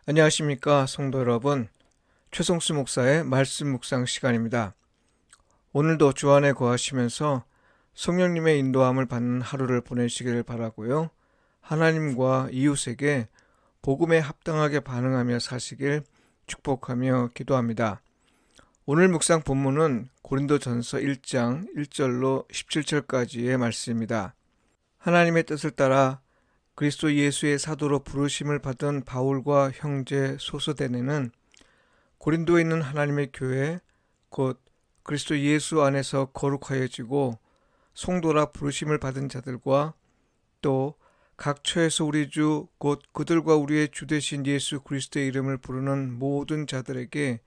안녕하십니까 성도 여러분, 최성수 목사의 말씀 묵상 시간입니다. 오늘도 주 안에 거하시면서 성령님의 인도함을 받는 하루를 보내시기를 바라고요. 하나님과 이웃에게 복음에 합당하게 반응하며 사시길 축복하며 기도합니다. 오늘 묵상 본문은 고린도전서 1장 1절로 17절까지의 말씀입니다. 하나님의 뜻을 따라 그리스도 예수의 사도로 부르심을 받은 바울과 형제 소스데네는 고린도에 있는 하나님의 교회 곧 그리스도 예수 안에서 거룩하여지고 성도라 부르심을 받은 자들과 또 각 처에서 우리 주 곧 그들과 우리의 주 되신 예수 그리스도의 이름을 부르는 모든 자들에게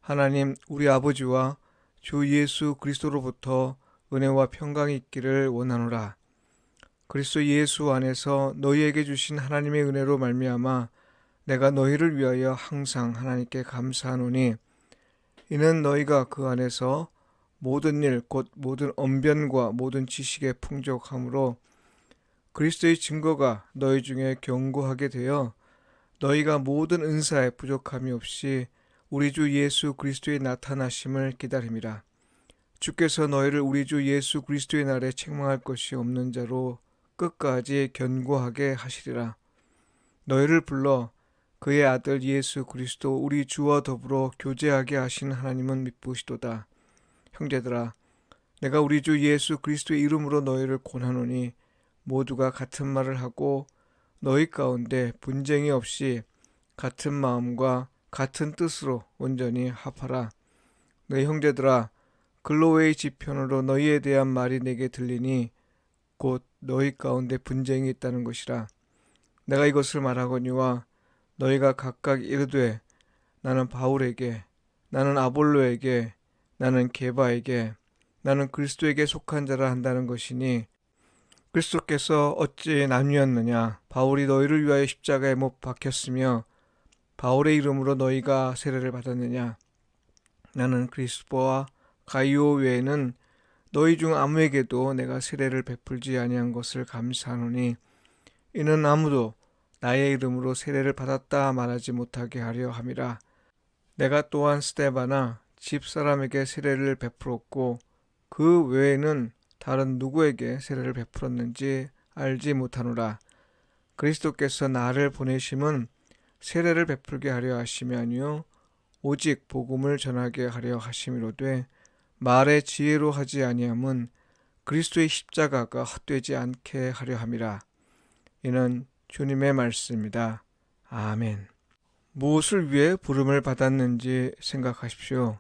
하나님 우리 아버지와 주 예수 그리스도로부터 은혜와 평강이 있기를 원하노라. 그리스도 예수 안에서 너희에게 주신 하나님의 은혜로 말미암아 내가 너희를 위하여 항상 하나님께 감사하노니 이는 너희가 그 안에서 모든 일 곧 모든 언변과 모든 지식의 풍족함으로 그리스도의 증거가 너희 중에 견고하게 되어 너희가 모든 은사에 부족함이 없이 우리 주 예수 그리스도의 나타나심을 기다림이라. 주께서 너희를 우리 주 예수 그리스도의 날에 책망할 것이 없는 자로 끝까지 견고하게 하시리라. 너희를 불러 그의 아들 예수 그리스도 우리 주와 더불어 교제하게 하신 하나님은 미쁘시도다. 형제들아, 내가 우리 주 예수 그리스도의 이름으로 너희를 권하노니 모두가 같은 말을 하고 너희 가운데 분쟁이 없이 같은 마음과 같은 뜻으로 온전히 합하라. 너희 형제들아, 글로웨의 지편으로 너희에 대한 말이 내게 들리니 곧 너희 가운데 분쟁이 있다는 것이라. 내가 이것을 말하거니와 너희가 각각 이르되 나는 바울에게, 나는 아볼로에게, 나는 게바에게, 나는 그리스도에게 속한 자라 한다는 것이니 그리스도께서 어찌 나뉘었느냐? 바울이 너희를 위하여 십자가에 못 박혔으며 바울의 이름으로 너희가 세례를 받았느냐? 나는 그리스도와 가이오 외에는 너희 중 아무에게도 내가 세례를 베풀지 아니한 것을 감사하노니 이는 아무도 나의 이름으로 세례를 받았다 말하지 못하게 하려 함이라. 내가 또한 스데바나 집사람에게 세례를 베풀었고 그 외에는 다른 누구에게 세례를 베풀었는지 알지 못하노라. 그리스도께서 나를 보내심은 세례를 베풀게 하려 하심이 아니요 오직 복음을 전하게 하려 하심이로되 말의 지혜로 하지 아니함은 그리스도의 십자가가 헛되지 않게 하려 함이라. 이는 주님의 말씀입니다. 아멘. 무엇을 위해 부름을 받았는지 생각하십시오.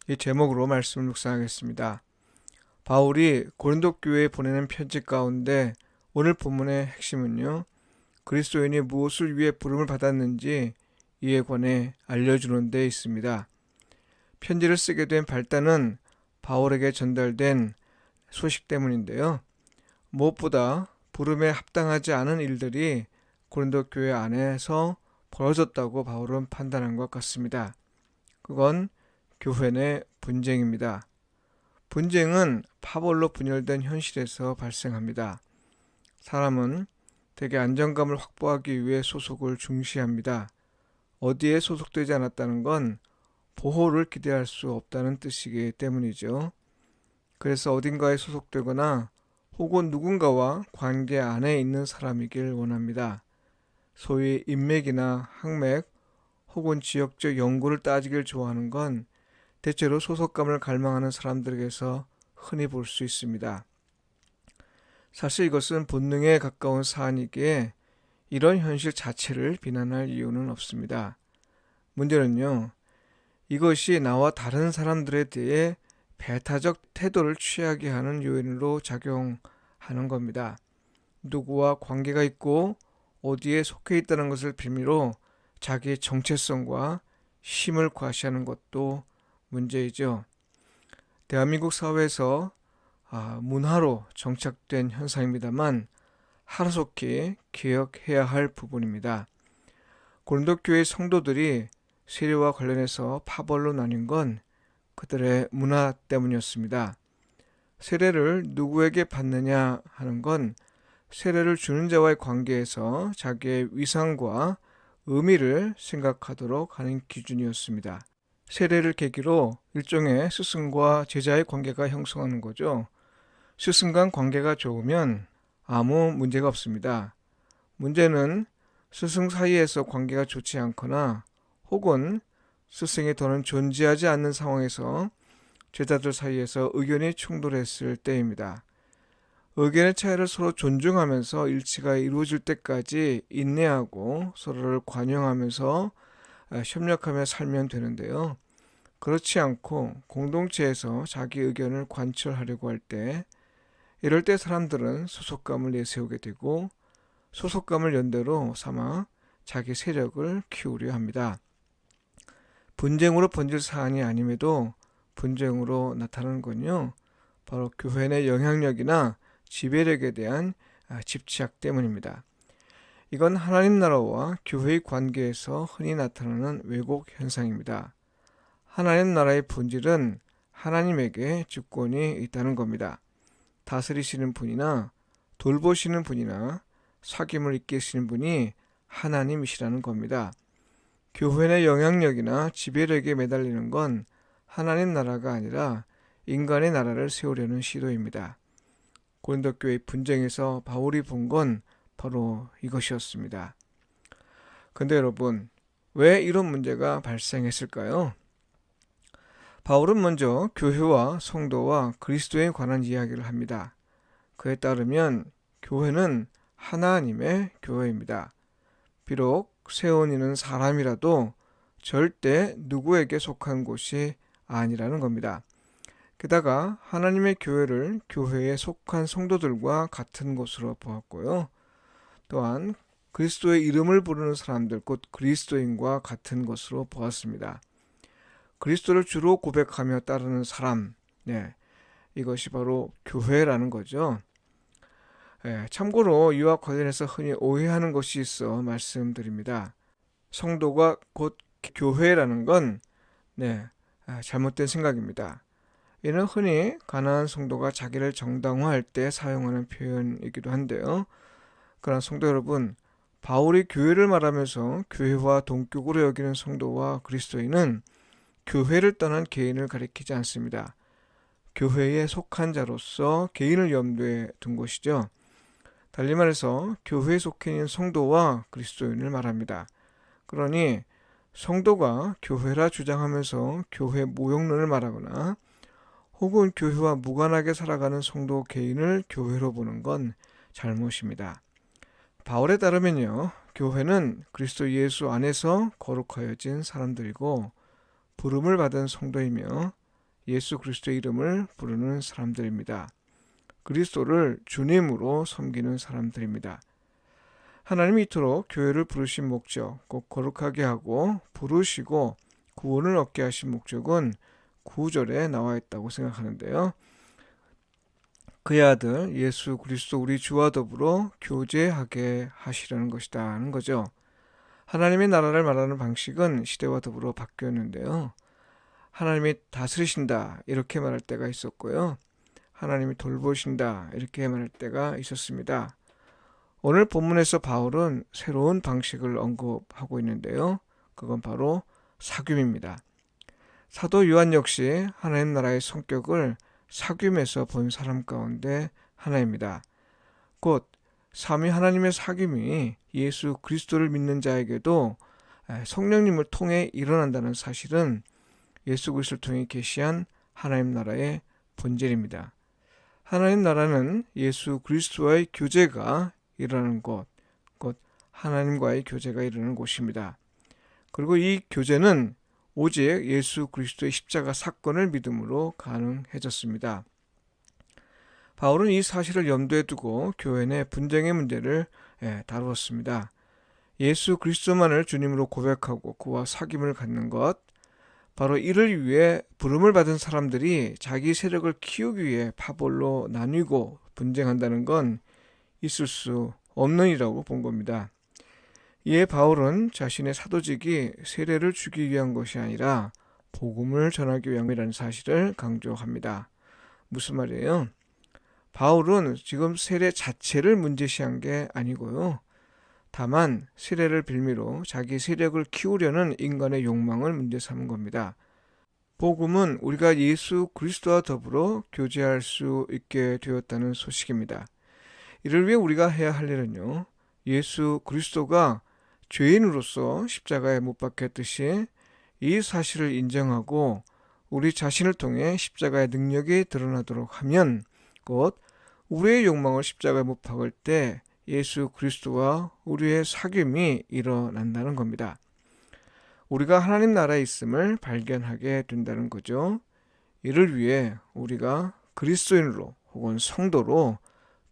이 제목으로 말씀을 묵상하겠습니다. 바울이 고린도 교회에 보내는 편지 가운데 오늘 본문의 핵심은요, 그리스도인이 무엇을 위해 부름을 받았는지 이에 관해 알려주는 데 있습니다. 편지를 쓰게 된 발단은 바울에게 전달된 소식 때문인데요. 무엇보다 부름에 합당하지 않은 일들이 고린도 교회 안에서 벌어졌다고 바울은 판단한 것 같습니다. 그건 교회 내 분쟁입니다. 분쟁은 파벌로 분열된 현실에서 발생합니다. 사람은 대개 안정감을 확보하기 위해 소속을 중시합니다. 어디에 소속되지 않았다는 건 보호를 기대할 수 없다는 뜻이기 때문이죠. 그래서 어딘가에 소속되거나 혹은 누군가와 관계 안에 있는 사람이길 원합니다. 소위 인맥이나 학맥 혹은 지역적 연고를 따지길 좋아하는 건 대체로 소속감을 갈망하는 사람들에게서 흔히 볼 수 있습니다. 사실 이것은 본능에 가까운 사안이기에 이런 현실 자체를 비난할 이유는 없습니다. 문제는요, 이것이 나와 다른 사람들에 대해 배타적 태도를 취하게 하는 요인으로 작용하는 겁니다. 누구와 관계가 있고 어디에 속해 있다는 것을 빌미로 자기의 정체성과 힘을 과시하는 것도 문제이죠. 대한민국 사회에서 문화로 정착된 현상입니다만 하루속히 기억해야 할 부분입니다. 고린도 교회 성도들이 세례와 관련해서 파벌로 나뉜 건 그들의 문화 때문이었습니다. 세례를 누구에게 받느냐 하는 건 세례를 주는 자와의 관계에서 자기의 위상과 의미를 생각하도록 하는 기준이었습니다. 세례를 계기로 일종의 스승과 제자의 관계가 형성하는 거죠. 스승 간 관계가 좋으면 아무 문제가 없습니다. 문제는 스승 사이에서 관계가 좋지 않거나 혹은 스승이 더는 존재하지 않는 상황에서 제자들 사이에서 의견이 충돌했을 때입니다. 의견의 차이를 서로 존중하면서 일치가 이루어질 때까지 인내하고 서로를 관용하면서 협력하며 살면 되는데요. 그렇지 않고 공동체에서 자기 의견을 관철하려고 할 때, 이럴 때 사람들은 소속감을 내세우게 되고 소속감을 연대로 삼아 자기 세력을 키우려 합니다. 분쟁으로 번질 사안이 아님에도 분쟁으로 나타나는 건요, 바로 교회 내 영향력이나 지배력에 대한 집착 때문입니다. 이건 하나님 나라와 교회의 관계에서 흔히 나타나는 왜곡 현상입니다. 하나님 나라의 본질은 하나님에게 주권이 있다는 겁니다. 다스리시는 분이나 돌보시는 분이나 사귐을 이끄시는 분이 하나님이시라는 겁니다. 교회 내 영향력이나 지배력에 매달리는 건 하나님 나라가 아니라 인간의 나라를 세우려는 시도입니다. 고린도 교회 분쟁에서 바울이 본 건 바로 이것이었습니다. 근데 여러분, 왜 이런 문제가 발생했을까요? 바울은 먼저 교회와 성도와 그리스도에 관한 이야기를 합니다. 그에 따르면 교회는 하나님의 교회입니다. 비록 세운 이는 사람이라도 절대 누구에게 속한 곳이 아니라는 겁니다. 게다가 하나님의 교회를 교회에 속한 성도들과 같은 것으로 보았고요. 또한 그리스도의 이름을 부르는 사람들, 곧 그리스도인과 같은 것으로 보았습니다. 그리스도를 주로 고백하며 따르는 사람, 이것이 바로 교회라는 거죠. 참고로 이와 관련해서 흔히 오해하는 것이 있어 말씀드립니다. 성도가 곧 교회라는 건 잘못된 생각입니다. 이는 흔히 가난한 성도가 자기를 정당화할 때 사용하는 표현이기도 한데요. 그러나 성도 여러분, 바울이 교회를 말하면서 교회와 동격으로 여기는 성도와 그리스도인은 교회를 떠난 개인을 가리키지 않습니다. 교회에 속한 자로서 개인을 염두에 둔 것이죠. 달리 말해서 교회에 속해 있는 성도와 그리스도인을 말합니다. 그러니 성도가 교회라 주장하면서 교회 모형론을 말하거나 혹은 교회와 무관하게 살아가는 성도 개인을 교회로 보는 건 잘못입니다. 바울에 따르면요, 교회는 그리스도 예수 안에서 거룩하여진 사람들이고 부름을 받은 성도이며 예수 그리스도의 이름을 부르는 사람들입니다. 그리스도를 주님으로 섬기는 사람들입니다. 하나님이 이토록 교회를 부르신 목적, 꼭 거룩하게 하고 부르시고 구원을 얻게 하신 목적은 9절에 나와 있다고 생각하는데요. 그의 아들 예수 그리스도 우리 주와 더불어 교제하게 하시려는 것이다 하는 거죠. 하나님의 나라를 말하는 방식은 시대와 더불어 바뀌었는데요. 하나님이 다스리신다 이렇게 말할 때가 있었고요. 하나님이 돌보신다 이렇게 말할 때가 있었습니다. 오늘 본문에서 바울은 새로운 방식을 언급하고 있는데요. 그건 바로 사귐입니다. 사도 요한 역시 하나님 나라의 성격을 사귐에서 본 사람 가운데 하나입니다. 곧 삼위 하나님의 사귐이 예수 그리스도를 믿는 자에게도 성령님을 통해 일어난다는 사실은 예수 그리스도를 통해 계시한 하나님 나라의 본질입니다. 하나님 나라는 예수 그리스도와의 교제가 일어나는 곳, 곧 하나님과의 교제가 일어나는 곳입니다. 그리고 이 교제는 오직 예수 그리스도의 십자가 사건을 믿음으로 가능해졌습니다. 바울은 이 사실을 염두에 두고 교회 내 분쟁의 문제를 다루었습니다. 예수 그리스도만을 주님으로 고백하고 그와 사귐을 갖는 것, 바로 이를 위해 부름을 받은 사람들이 자기 세력을 키우기 위해 파벌로 나뉘고 분쟁한다는 건 있을 수 없는 일이라고 본 겁니다. 이에 바울은 자신의 사도직이 세례를 주기 위한 것이 아니라 복음을 전하기 위함이라는 사실을 강조합니다. 무슨 말이에요? 바울은 지금 세례 자체를 문제시한 게 아니고요. 다만 세례를 빌미로 자기 세력을 키우려는 인간의 욕망을 문제 삼은 겁니다. 복음은 우리가 예수 그리스도와 더불어 교제할 수 있게 되었다는 소식입니다. 이를 위해 우리가 해야 할 일은요, 예수 그리스도가 죄인으로서 십자가에 못 박혔듯이 이 사실을 인정하고 우리 자신을 통해 십자가의 능력이 드러나도록 하면 곧 우리의 욕망을 십자가에 못 박을 때 예수 그리스도와 우리의 사귐이 일어난다는 겁니다. 우리가 하나님 나라에 있음을 발견하게 된다는 거죠. 이를 위해 우리가 그리스도인으로 혹은 성도로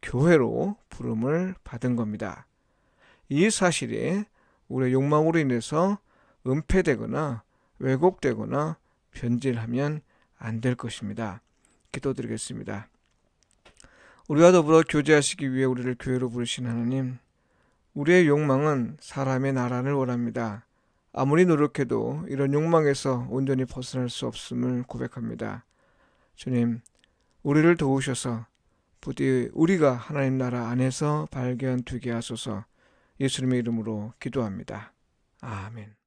교회로 부름을 받은 겁니다. 이 사실이 우리의 욕망으로 인해서 은폐되거나 왜곡되거나 변질하면 안 될 것입니다. 기도드리겠습니다. 우리와 더불어 교제하시기 위해 우리를 교회로 부르신 하나님, 우리의 욕망은 사람의 나라를 원합니다. 아무리 노력해도 이런 욕망에서 온전히 벗어날 수 없음을 고백합니다. 주님, 우리를 도우셔서 부디 우리가 하나님 나라 안에서 발견되게 하소서. 예수님의 이름으로 기도합니다. 아멘.